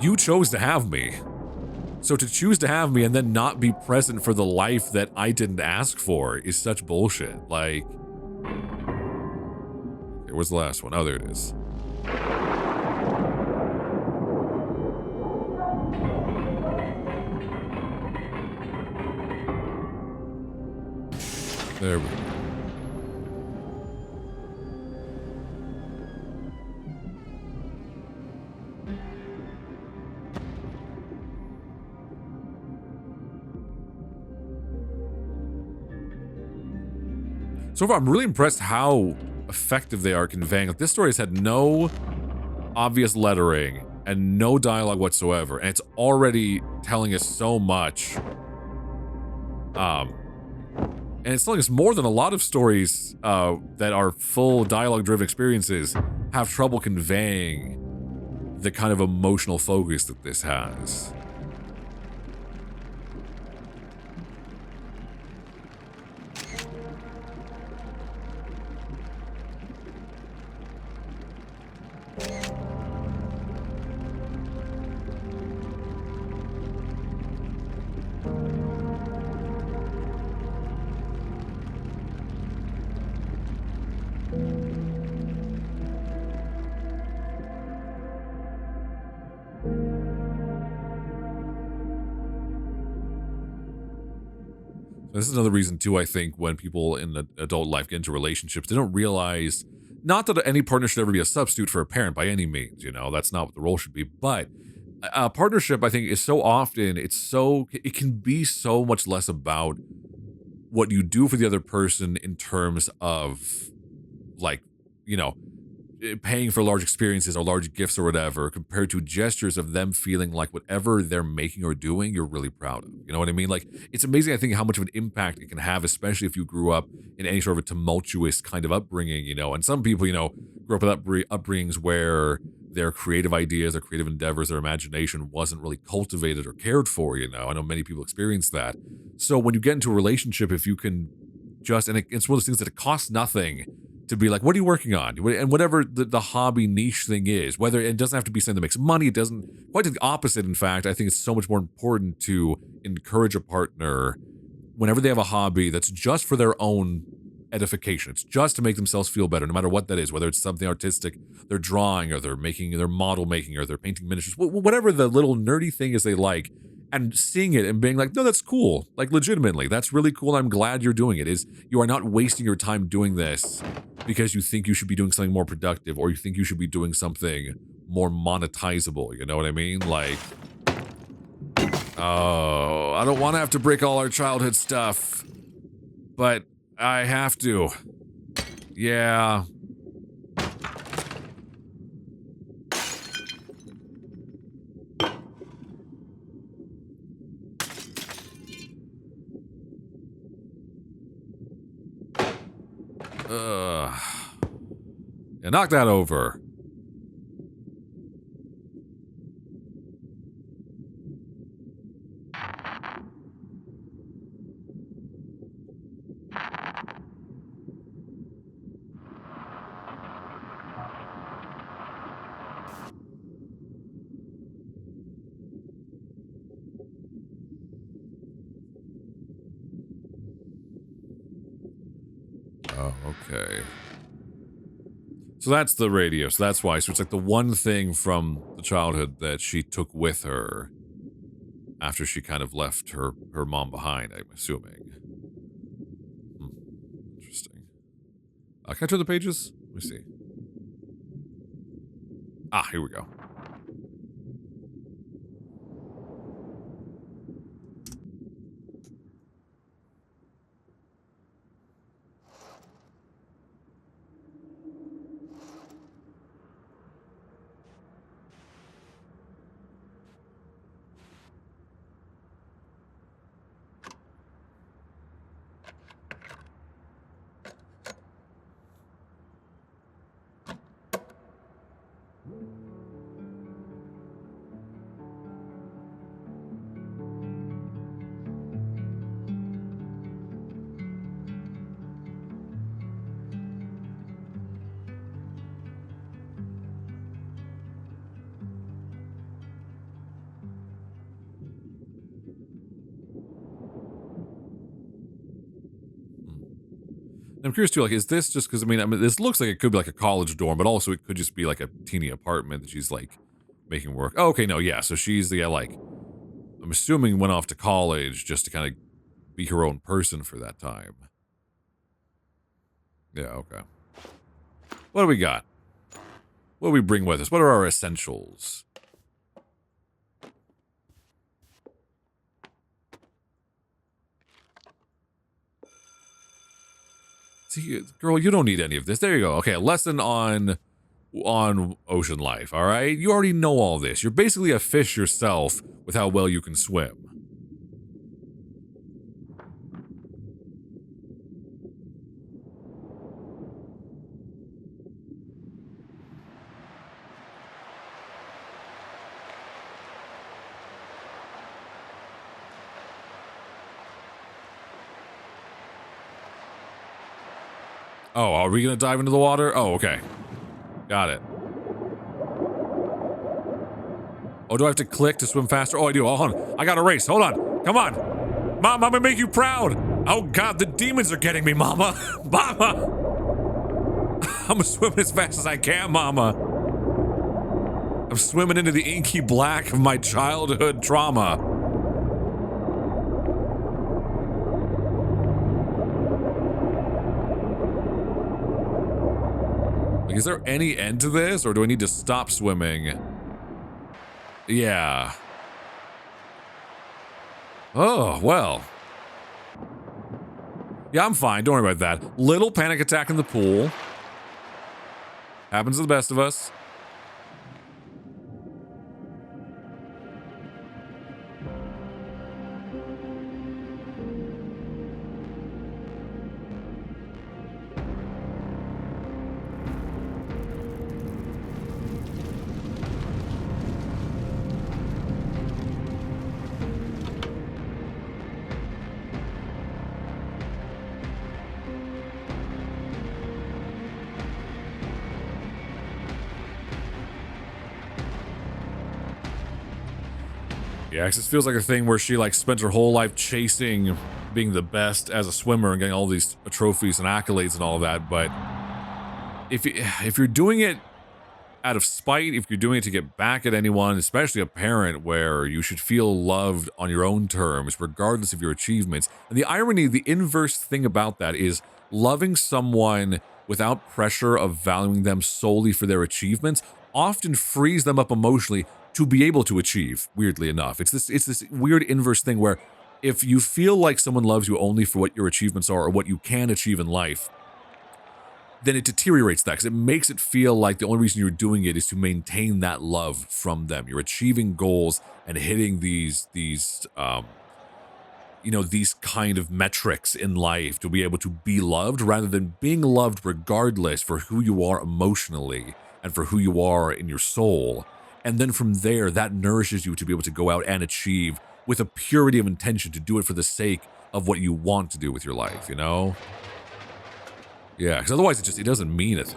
you chose to have me. So to choose to have me and then not be present for the life that I didn't ask for is such bullshit. Like, okay, where's the last one? Oh, there it is. There we go. So far, I'm really impressed how effective they are conveying. Like, this story has had no obvious lettering and no dialogue whatsoever, and it's already telling us so much. And it's telling us more than a lot of stories that are full dialogue-driven experiences have trouble conveying the kind of emotional focus that this has. This is another reason, too, I think, when people in adult life get into relationships, they don't realize, not that any partner should ever be a substitute for a parent by any means, that's not what the role should be, but a partnership, I think, is so often, it can be so much less about what you do for the other person in terms of, like, paying for large experiences or large gifts or whatever, compared to gestures of them feeling like whatever they're making or doing, you're really proud of. You know what I mean? Like, it's amazing, I think, how much of an impact it can have, especially if you grew up in any sort of a tumultuous kind of upbringing, and some people, grew up with upbringings where their creative ideas, their creative endeavors, their imagination wasn't really cultivated or cared for, I know many people experience that. So when you get into a relationship, if you can and it's one of those things that it costs nothing to be like, what are you working on? And whatever the hobby niche thing is, whether it doesn't have to be something that makes money, it doesn't, quite to the opposite. In fact, I think it's so much more important to encourage a partner whenever they have a hobby that's just for their own edification. It's just to make themselves feel better, no matter what that is, whether it's something artistic, they're drawing, or they're model making, or they're painting miniatures, whatever the little nerdy thing is they like, and seeing it and being like, no, that's cool. Like, legitimately, that's really cool. I'm glad you're doing it. You are not wasting your time doing this because you think you should be doing something more productive, or you think you should be doing something more monetizable. You know what I mean? Like, oh, I don't want to have to break all our childhood stuff, but I have to. Yeah. Yeah, knock that over. Oh, okay. So that's the radio. So that's why. So it's like the one thing from the childhood that she took with her after she kind of left her mom behind, I'm assuming. Interesting. Can I turn the pages? Let me see. Ah, here we go. I'm curious too, like, is this just because, I mean, this looks like it could be like a college dorm, but also it could just be like a teeny apartment that she's like making work. Oh, okay, no, yeah. So she's the guy, like, I'm assuming went off to college just to kind of be her own person for that time. Yeah, okay. What do we got? What do we bring with us? What are our essentials? See, girl, you don't need any of this. There you go. Okay, a lesson on ocean life, all right? You already know all this. You're basically a fish yourself with how well you can swim. Oh, are we gonna dive into the water? Oh, okay. Got it. Oh, do I have to click to swim faster? Oh, I do. Hold on. I got a race. Hold on. Come on. Mom, I'm gonna make you proud. Oh, God, the demons are getting me, Mama. Mama. I'm swimming as fast as I can, Mama. I'm swimming into the inky black of my childhood trauma. Like, is there any end to this, or do I need to stop swimming? Yeah. Oh, well. Yeah, I'm fine. Don't worry about that. Little panic attack in the pool. Happens to the best of us. Yeah, 'cause this feels like a thing where she like spent her whole life chasing being the best as a swimmer and getting all these trophies and accolades and all of that. But if you're doing it out of spite, if you're doing it to get back at anyone, especially a parent, where you should feel loved on your own terms, regardless of your achievements. And the irony, the inverse thing about that is loving someone without pressure of valuing them solely for their achievements often frees them up emotionally to be able to achieve, weirdly enough. It's this weird inverse thing where if you feel like someone loves you only for what your achievements are or what you can achieve in life, then it deteriorates that because it makes it feel like the only reason you're doing it is to maintain that love from them. You're achieving goals and hitting these these kind of metrics in life to be able to be loved rather than being loved regardless for who you are emotionally and for who you are in your soul. And then from there, that nourishes you to be able to go out and achieve with a purity of intention to do it for the sake of what you want to do with your life, Yeah, because otherwise it doesn't mean it.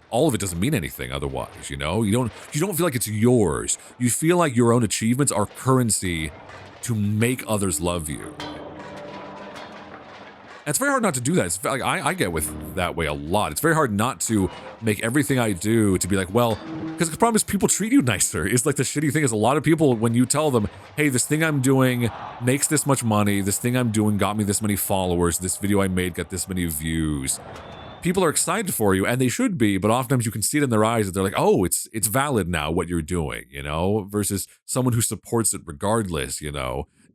All of it doesn't mean anything otherwise, You don't feel like it's yours. You feel like your own achievements are currency to make others love you. And it's very hard not to do that. It's like I get with that way a lot. It's very hard not to make everything I do to be like, well, because the problem is people treat you nicer. It's like the shitty thing is a lot of people, when you tell them, hey, this thing I'm doing makes this much money, this thing I'm doing got me this many followers, this video I made got this many views. People are excited for you, and they should be, but oftentimes you can see it in their eyes that they're like, oh, it's valid now what you're doing, versus someone who supports it regardless,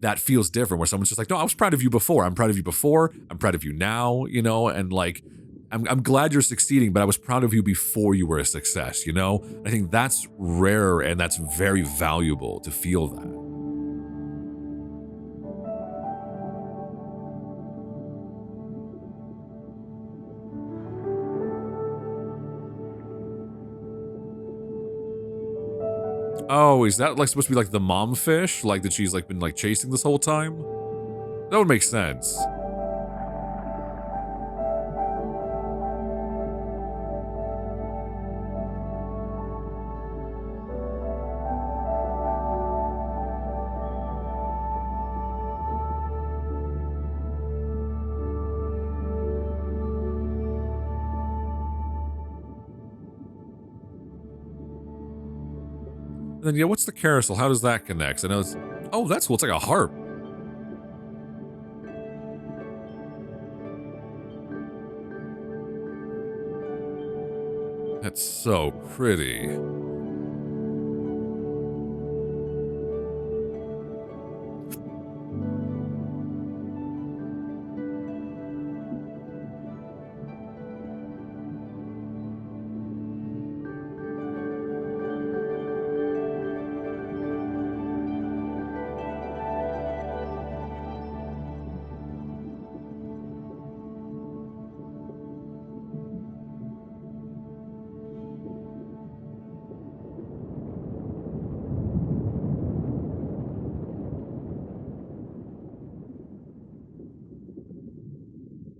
that feels different, where someone's just like, no, I was proud of you before. I'm proud of you before. I'm proud of you now, and like, I'm glad you're succeeding, but I was proud of you before you were a success, I think that's rare and that's very valuable to feel that. Oh, is that like supposed to be like the mom fish? Like that she's like been like chasing this whole time? That would make sense. And then, yeah, what's the carousel? How does that connect? I know it's... Oh, that's cool. It's like a harp. That's so pretty.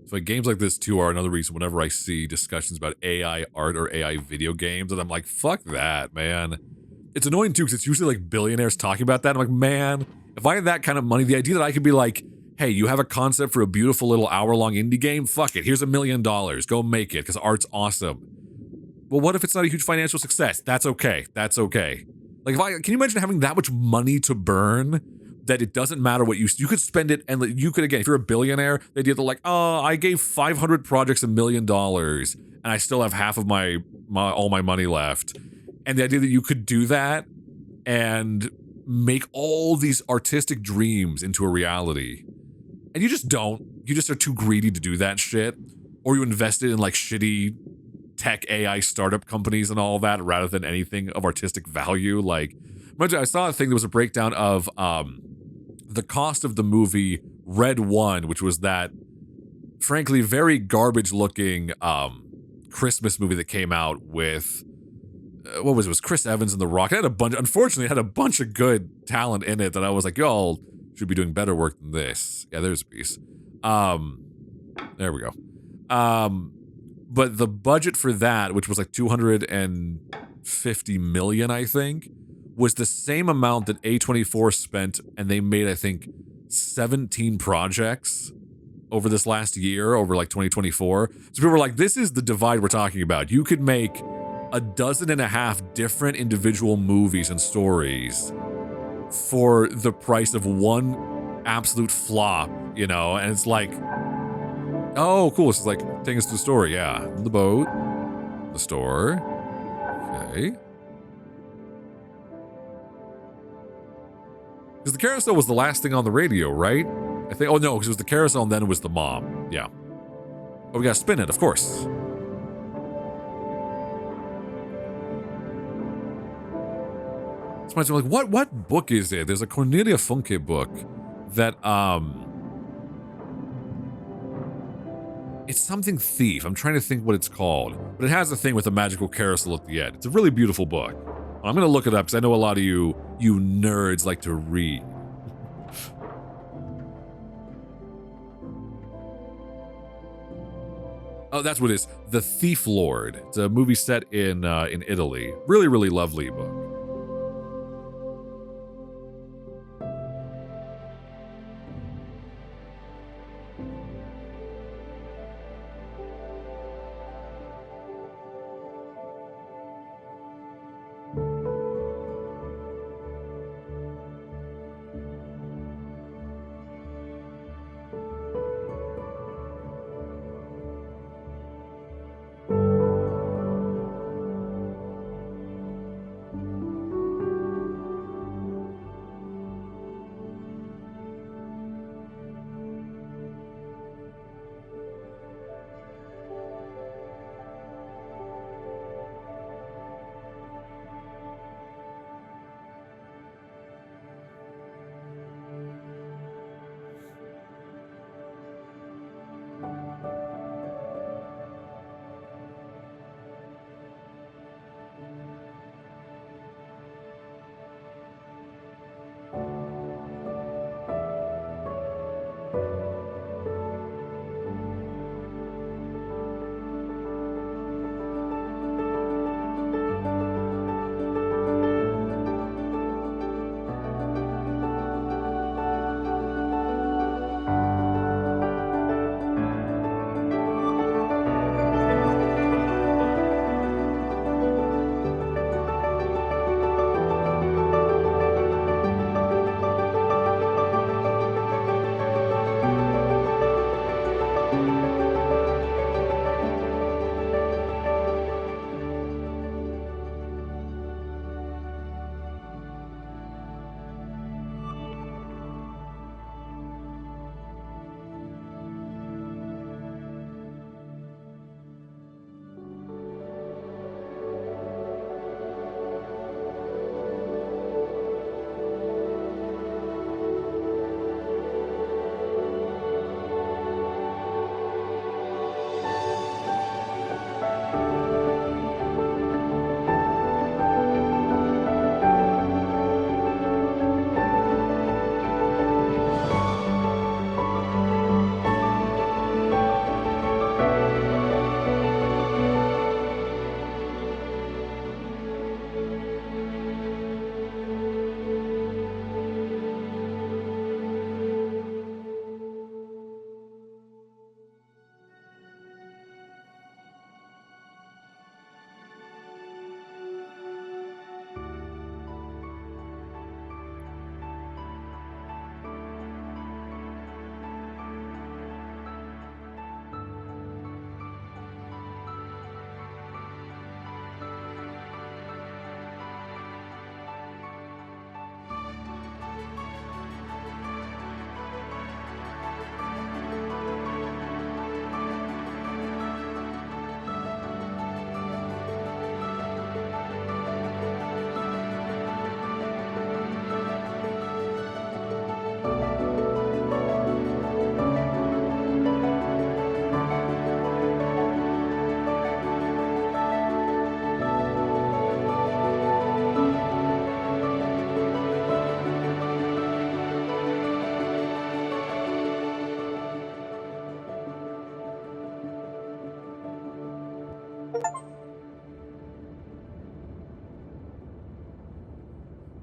So like, games like this too are another reason whenever I see discussions about AI art or AI video games, and I'm like, fuck that, man. It's annoying too, because it's usually like billionaires talking about that. I'm like, man, if I had that kind of money, the idea that I could be like, hey, you have a concept for a beautiful little hour-long indie game? Fuck it, here's $1 million. Go make it, because art's awesome. Well, what if it's not a huge financial success? That's okay. That's okay. Like, can you imagine having that much money to burn? That it doesn't matter what you could spend it, and you could, again, if you're a billionaire, the idea that like, oh, I gave 500 projects $1 million and I still have half of all my money left, and the idea that you could do that and make all these artistic dreams into a reality, and you just are too greedy to do that shit, or you invested in like shitty tech AI startup companies and all that rather than anything of artistic value. Like, imagine I saw a thing that was a breakdown of the cost of the movie Red One, which was that frankly very garbage looking Christmas movie that came out with what was it? It was Chris Evans and The Rock. Unfortunately, it had a bunch of good talent in it that I was like, y'all should be doing better work than this. Yeah, there's a piece. There we go. But the budget for that, which was like 250 million, I think, was the same amount that A24 spent, and they made, I think, 17 projects over this last year, over like 2024. So people were like, this is the divide we're talking about. You could make 12 different individual movies and stories for the price of one absolute flop, and it's like, oh, cool. It's like, taking us to the story. Yeah. The boat, the store. Okay. Because the carousel was the last thing on the radio, right? I think, oh no, because it was the carousel and then it was the mom. Yeah. Oh, we gotta spin it, of course. So I'm like, what book is it? There's a Cornelia Funke book that It's something thief. I'm trying to think what it's called, but it has a thing with a magical carousel at the end. It's a really beautiful book. I'm gonna look it up because I know a lot of you nerds like to read. Oh, that's what it is. The Thief Lord. It's a movie set in Italy. Really, really lovely book.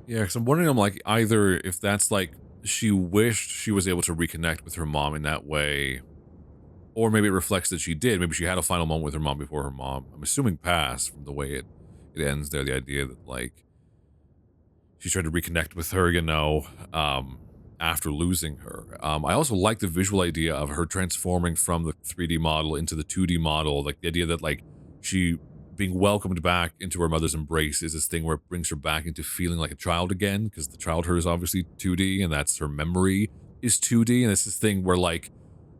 Yeah, because I'm wondering, I'm like, either if that's like she wished she was able to reconnect with her mom in that way, or maybe it reflects that she did. Maybe she had a final moment with her mom before her mom, I'm assuming, passed from the way it ends there. The idea that like she tried to reconnect with her, after losing her. I also like the visual idea of her transforming from the 3D model into the 2D model. Like the idea that like she being welcomed back into her mother's embrace is this thing where it brings her back into feeling like a child again, because the childhood is obviously 2D, and that's her memory is 2D, and it's this thing where like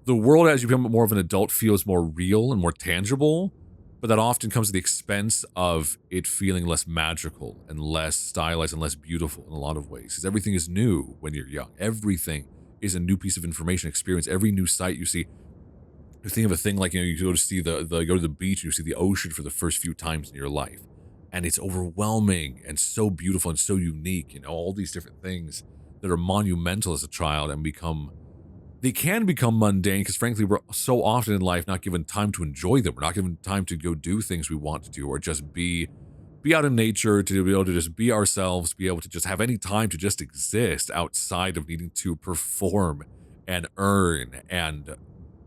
the world as you become more of an adult feels more real and more tangible, but that often comes at the expense of it feeling less magical and less stylized and less beautiful in a lot of ways. Because everything is new when you're young. Everything is a new piece of information experience. Every new sight you see You think of a thing like, you go to see you go to the beach and you see the ocean for the first few times in your life. And it's overwhelming and so beautiful and so unique, all these different things that are monumental as a child and they can become mundane because frankly, we're so often in life not given time to enjoy them. We're not given time to go do things we want to do or just be out in nature, to be able to just be ourselves, be able to just have any time to just exist outside of needing to perform and earn and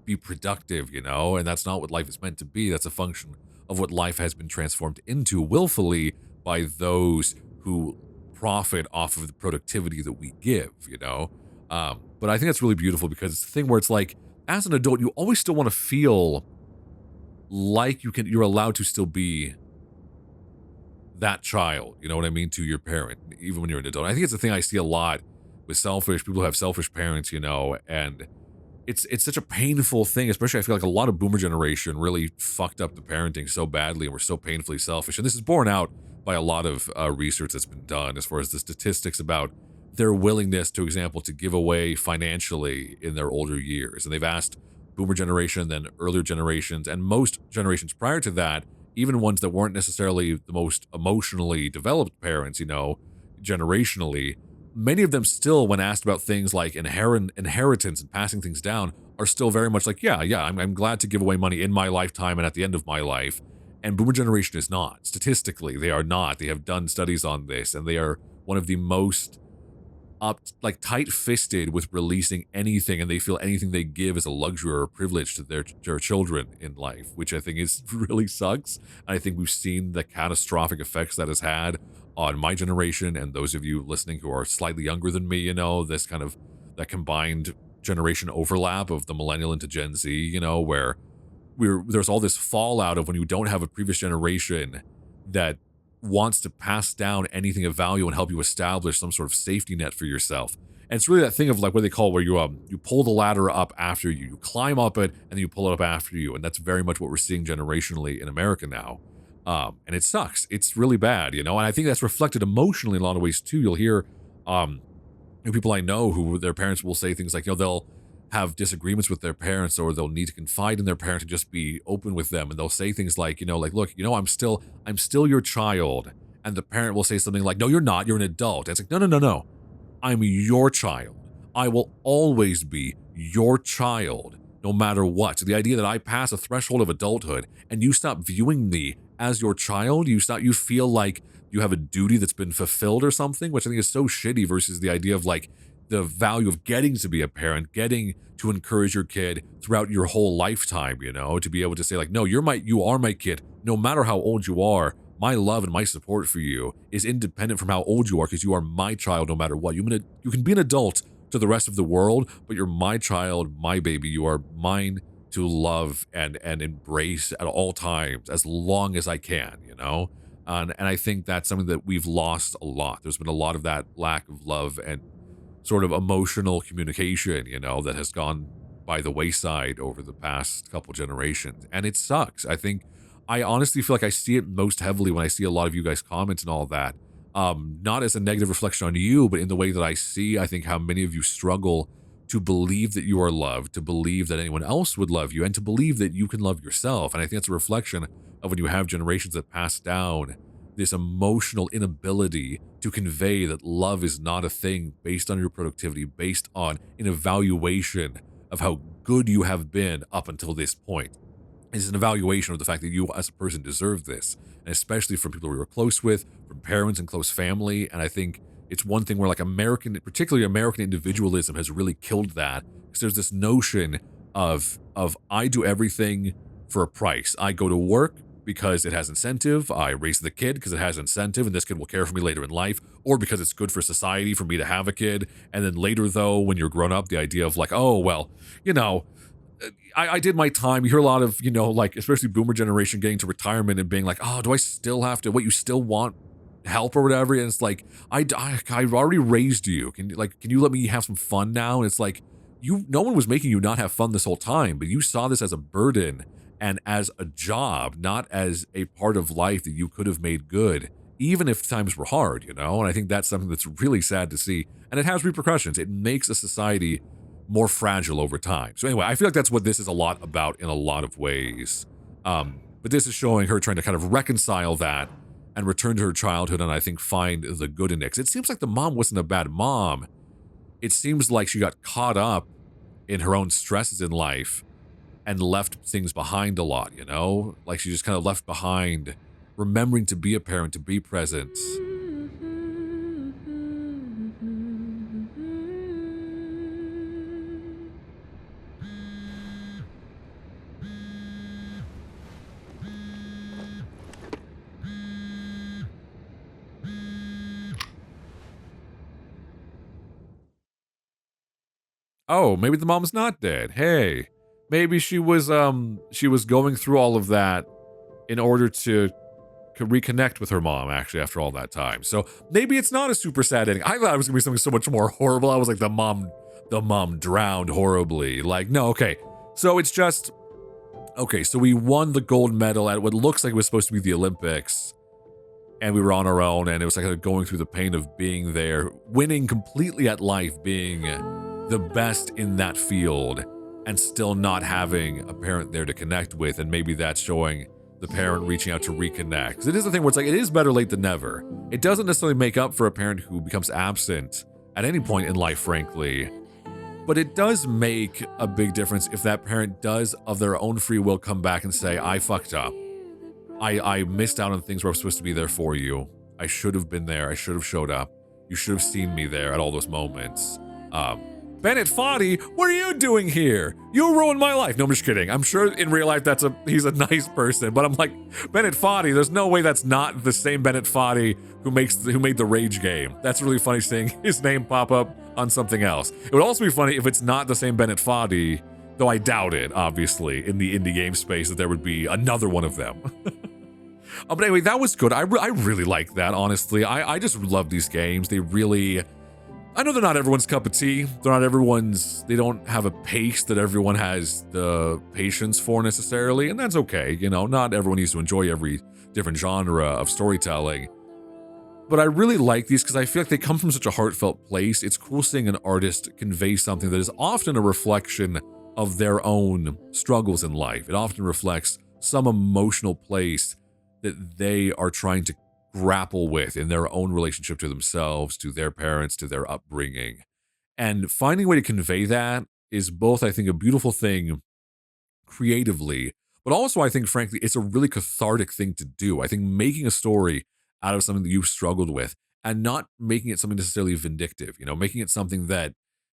be productive, and that's not what life is meant to be. That's a function of what life has been transformed into willfully by those who profit off of the productivity that we give. But I think that's really beautiful because it's the thing where it's like, as an adult, you always still want to feel like you're allowed to still be that child, you know what I mean, to your parent, even when you're an adult. I think it's a thing I see a lot with selfish people who have selfish parents, and it's such a painful thing, especially I feel like a lot of boomer generation really fucked up the parenting so badly and were so painfully selfish. And this is borne out by a lot of research that's been done as far as the statistics about their willingness, to example, to give away financially in their older years. And they've asked boomer generation, then earlier generations, and most generations prior to that, even ones that weren't necessarily the most emotionally developed parents, generationally, many of them still, when asked about things like inheritance and passing things down, are still very much like, yeah, I'm glad to give away money in my lifetime and at the end of my life. And boomer generation is not. Statistically, they are not. They have done studies on this, and they are one of the most tight-fisted with releasing anything, and they feel anything they give is a luxury or a privilege to their children in life, which I think is really sucks. And I think we've seen the catastrophic effects that has had on my generation and those of you listening who are slightly younger than me, this kind of that combined generation overlap of the millennial into Gen Z, where there's all this fallout of when you don't have a previous generation that wants to pass down anything of value and help you establish some sort of safety net for yourself. And it's really that thing of like what they call where you pull the ladder up after you climb up it, and then you pull it up after you. And that's very much what we're seeing generationally in America now. And it sucks. It's really bad, and I think that's reflected emotionally in a lot of ways too. You'll hear people I know who their parents will say things like, they'll have disagreements with their parents, or they'll need to confide in their parents and just be open with them. And they'll say things like, look, I'm still your child. And the parent will say something like, no, you're not, you're an adult. And it's like, no. I'm your child. I will always be your child, no matter what. So the idea that I pass a threshold of adulthood and you stop viewing me as your child, you feel like you have a duty that's been fulfilled or something, which I think is so shitty versus the idea of like, the value of getting to be a parent, getting to encourage your kid throughout your whole lifetime, to be able to say like, no, you are my kid, no matter how old you are. My love and my support for you is independent from how old you are, because you are my child no matter what. You can be an adult to the rest of the world, but you're my child, my baby. You are mine to love and embrace at all times, as long as I can, And I think that's something that we've lost a lot. There's been a lot of that lack of love and sort of emotional communication, that has gone by the wayside over the past couple generations. And it sucks. I honestly feel like I see it most heavily when I see a lot of you guys comment and all that. Not as a negative reflection on you, but in the way that I think how many of you struggle to believe that you are loved, to believe that anyone else would love you, and to believe that you can love yourself. And I think that's a reflection of when you have generations that pass down this emotional inability to convey that love is not a thing based on your productivity, based on an evaluation of how good you have been up until this point. It's an evaluation of the fact that you as a person deserve this, and especially from people we were close with, from parents and close family. And I think it's one thing where like particularly American individualism has really killed that, because there's this notion of I do everything for a price. I go to work because it has incentive. I raise the kid because it has incentive, and this kid will care for me later in life, or because it's good for society for me to have a kid. And then later, though, when you're grown up, the idea of like, oh, well, I did my time. You hear a lot of, like, especially boomer generation getting to retirement and being like, oh, do I still have to, you still want help or whatever? And it's like, I've already raised you. Can you let me have some fun now? And it's like, no one was making you not have fun this whole time, but you saw this as a burden and as a job, not as a part of life that you could have made good, even if times were hard, And I think that's something that's really sad to see. And it has repercussions. It makes a society more fragile over time. So anyway, I feel like that's what this is a lot about in a lot of ways. But this is showing her trying to kind of reconcile that and return to her childhood and I think find the good in it. 'Cause it seems like the mom wasn't a bad mom. It seems like she got caught up in her own stresses in life and left things behind a lot, you know? Like she just kind of left behind remembering to be a parent, to be present. Oh, maybe the mom's not dead. Hey, maybe she was going through all of that in order to reconnect with her mom actually after all that time. So maybe it's not a super sad ending. I thought it was gonna be something so much more horrible. I was like the mom drowned horribly. Like, no, okay. So it's just okay, so we won the gold medal at what looks like it was supposed to be the Olympics. And we were on our own, and it was like going through the pain of being there, winning completely at life, being the best in that field, and still not having a parent there to connect with. And maybe that's showing the parent reaching out to reconnect. Because it is the thing where it's like, it is better late than never. It doesn't necessarily make up for a parent who becomes absent at any point in life, frankly. But it does make a big difference if that parent does, of their own free will, come back and say, I fucked up. I missed out on things where I was supposed to be there for you. I should have been there. I should have showed up. You should have seen me there at all those moments. Bennett Foddy, what are you doing here? You ruined my life. No, I'm just kidding. I'm sure in real life he's a nice person, but I'm like, Bennett Foddy, there's no way that's not the same Bennett Foddy who made the Rage game. That's really funny seeing his name pop up on something else. It would also be funny if it's not the same Bennett Foddy, though I doubt it, obviously, in the indie game space that there would be another one of them. But anyway, that was good. I really like that, honestly. I just love these games. They really... I know they're not everyone's cup of tea. They don't have a pace that everyone has the patience for necessarily, and that's okay. You know, not everyone needs to enjoy every different genre of storytelling. But I really like these because I feel like they come from such a heartfelt place. It's cool seeing an artist convey something that is often a reflection of their own struggles in life. It often reflects some emotional place that they are trying to grapple with in their own relationship to themselves, to their parents, to their upbringing. And finding a way to convey that is both, I think, a beautiful thing creatively, but also I think, frankly, it's a really cathartic thing to do. I think making a story out of something that you've struggled with and not making it something necessarily vindictive, you know, making it something that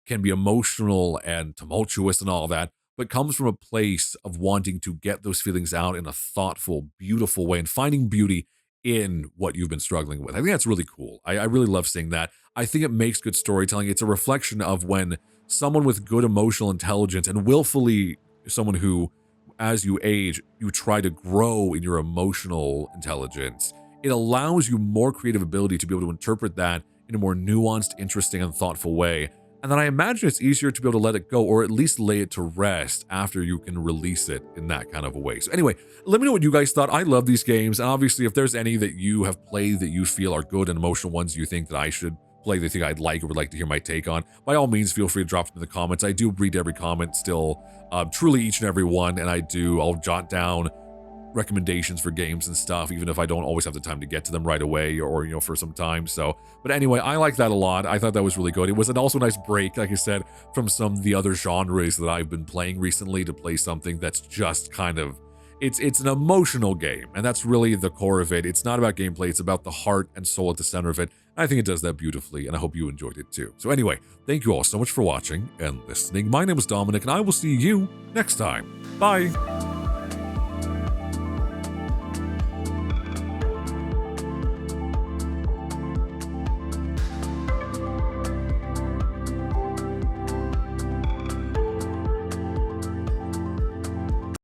can be emotional and tumultuous and all that, but comes from a place of wanting to get those feelings out in a thoughtful, beautiful way and finding beauty in what you've been struggling with. I think that's really cool. I really love seeing that. I think it makes good storytelling. It's a reflection of when someone with good emotional intelligence and willfully someone who, as you age, you try to grow in your emotional intelligence, it allows you more creative ability to be able to interpret that in a more nuanced, interesting, and thoughtful way. And then I imagine it's easier to be able to let it go or at least lay it to rest after you can release it in that kind of a way. So anyway, let me know what you guys thought. I love these games. And obviously, if there's any that you have played that you feel are good and emotional ones you think that I should play, that you think I'd like or would like to hear my take on, by all means, feel free to drop them in the comments. I do read every comment still, truly each and every one. And I'll jot down recommendations for games and stuff, even if I don't always have the time to get to them right away or you know, for some time. So, but anyway, I like that a lot. I thought that was really good. It was also a nice break, like I said, from some of the other genres that I've been playing recently to play something that's just kind of, it's an emotional game, and that's really the core of it. It's not about gameplay, it's about the heart and soul at the center of it. And I think it does that beautifully, and I hope you enjoyed it too. So anyway, thank you all so much for watching and listening. My name is Dominic, and I will see you next time. Bye!